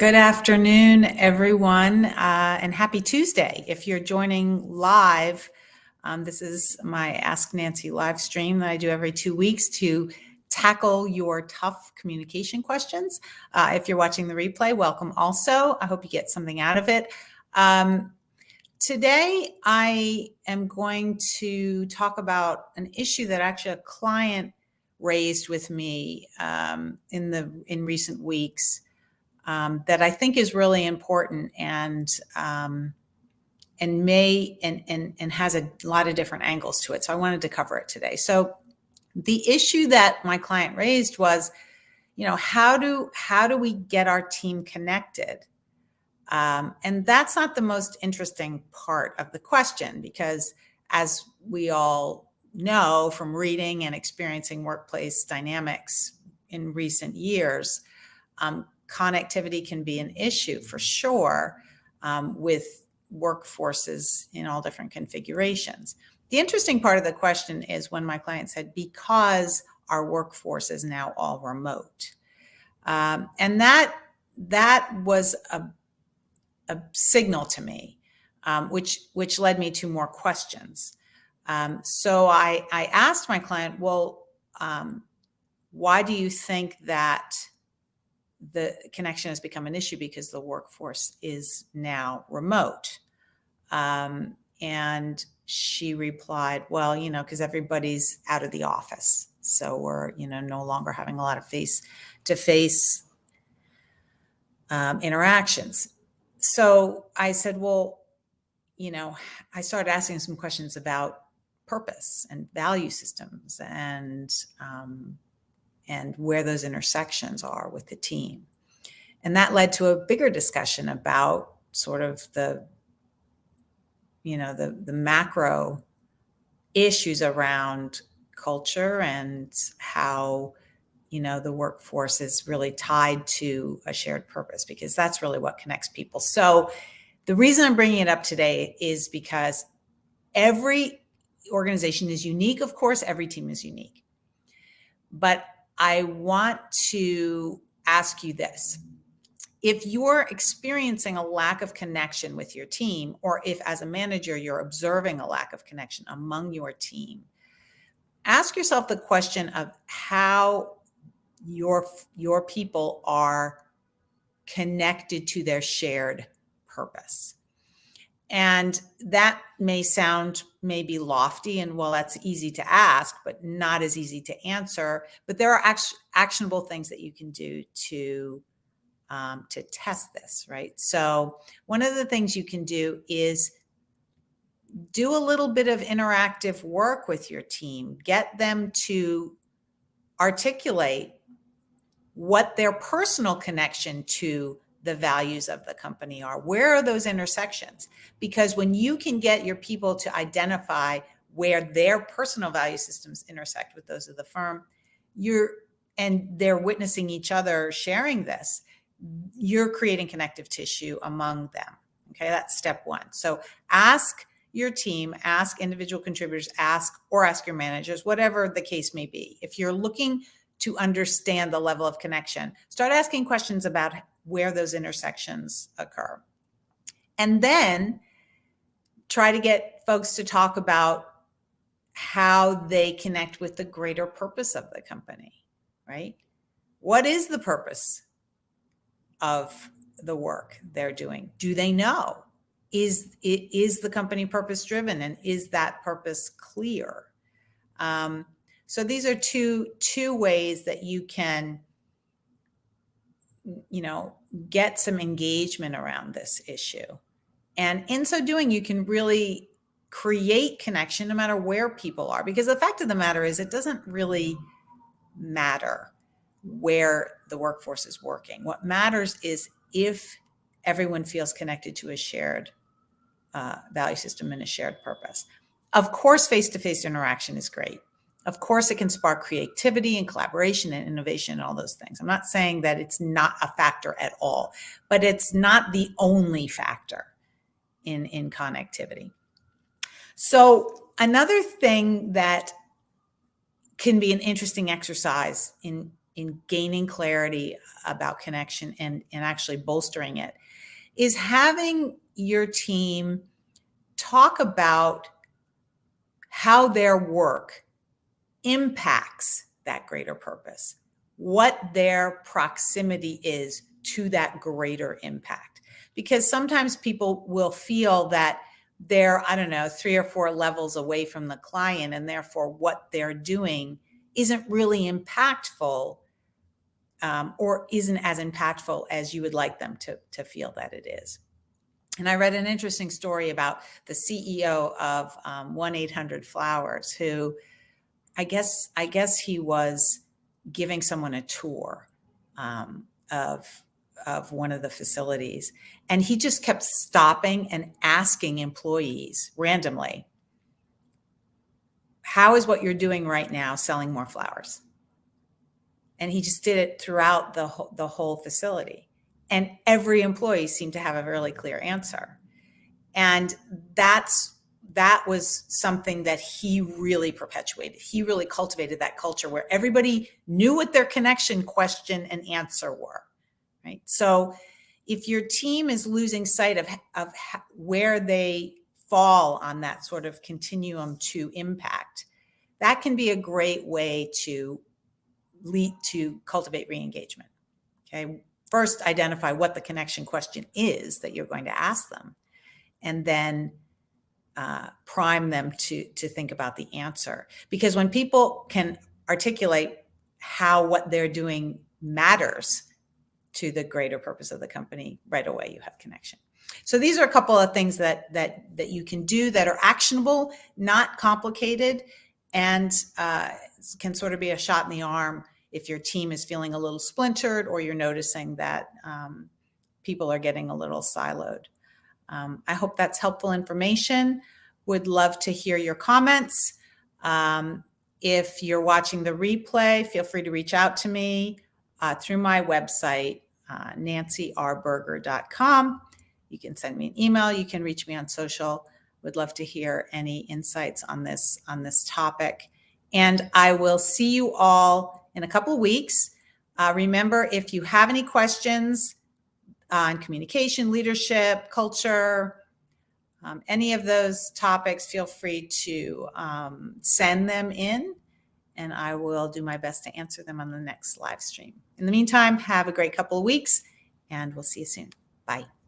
Good afternoon, everyone, and happy Tuesday. If you're joining live, this is my Ask Nancy live stream that I do every 2 weeks to tackle your tough communication questions. If you're watching the replay, welcome also. I hope you get something out of it. Today, I am going to talk about an issue that actually a client raised with me in recent weeks. That I think is really important and has a lot of different angles to it. So I wanted to cover it today. So the issue that my client raised was, how do we get our team connected? And that's not the most interesting part of the question, because as we all know from reading and experiencing workplace dynamics in recent years, connectivity can be an issue for sure with workforces in all different configurations. The interesting part of the question is when my client said, because our workforce is now all remote. And that was a signal to me, which led me to more questions. So I asked my client, well, why do you think that the connection has become an issue? Because the workforce is now remote. And she replied, well, because everybody's out of the office. So we're, no longer having a lot of face-to-face interactions. So I said, well, I started asking some questions about purpose and value systems and where those intersections are with the team. And that led to a bigger discussion about sort of the macro issues around culture and how, the workforce is really tied to a shared purpose, because that's really what connects people. So the reason I'm bringing it up today is because every organization is unique. Of course, every team is unique. But I want to ask you this. If you're experiencing a lack of connection with your team, or if as a manager you're observing a lack of connection among your team, ask yourself the question of how your people are connected to their shared purpose. And that may sound maybe lofty, and well, that's easy to ask, but not as easy to answer. But there are actionable things that you can do to test this, right? So one of the things you can do is do a little bit of interactive work with your team. Get them to articulate what their personal connection to the values of the company are. Where are those intersections? Because when you can get your people to identify where their personal value systems intersect with those of the firm, and they're witnessing each other sharing this, you're creating connective tissue among them. Okay, that's step one. So ask your team, ask individual contributors, ask your managers, whatever the case may be. If you're looking to understand the level of connection, start asking questions about where those intersections occur. And then try to get folks to talk about how they connect with the greater purpose of the company, right? What is the purpose of the work they're doing? Do they know? Is the company purpose driven, and is that purpose clear? So these are two ways that you can, get some engagement around this issue. And in so doing, you can really create connection no matter where people are, because the fact of the matter is it doesn't really matter where the workforce is working. What matters is if everyone feels connected to a shared value system and a shared purpose. Of course, face-to-face interaction is great. Of course, it can spark creativity and collaboration and innovation and all those things. I'm not saying that it's not a factor at all, but it's not the only factor in connectivity. So another thing that can be an interesting exercise in in gaining clarity about connection and actually bolstering it is having your team talk about how their work impacts that greater purpose, what their proximity is to that greater impact. Because sometimes people will feel that they're, I don't know, 3 or 4 levels away from the client, and therefore what they're doing isn't really impactful, or isn't as impactful as you would like them to feel that it is. And I read an interesting story about the CEO of 1-800-Flowers, who I guess he was giving someone a tour of one of the facilities, and he just kept stopping and asking employees randomly, "How is what you're doing right now selling more flowers?" And he just did it throughout the whole facility, and every employee seemed to have a really clear answer. And that was something that he really perpetuated. He really cultivated that culture where everybody knew what their connection question and answer were, right? So if your team is losing sight of where they fall on that sort of continuum to impact, that can be a great way to lead to cultivate re-engagement. Okay. First, identify what the connection question is that you're going to ask them, and then prime them to think about the answer. Because when people can articulate how what they're doing matters to the greater purpose of the company, right away you have connection. So these are a couple of things that you can do that are actionable, not complicated, and can sort of be a shot in the arm if your team is feeling a little splintered, or you're noticing that people are getting a little siloed. I hope that's helpful information. Would love to hear your comments. If you're watching the replay, feel free to reach out to me through my website, nancyrberger.com. You can send me an email. You can reach me on social. Would love to hear any insights on this topic. And I will see you all in a couple of weeks. Remember, if you have any questions on communication, leadership, culture, any of those topics, feel free to send them in, and I will do my best to answer them on the next live stream. In the meantime, have a great couple of weeks, and we'll see you soon. Bye.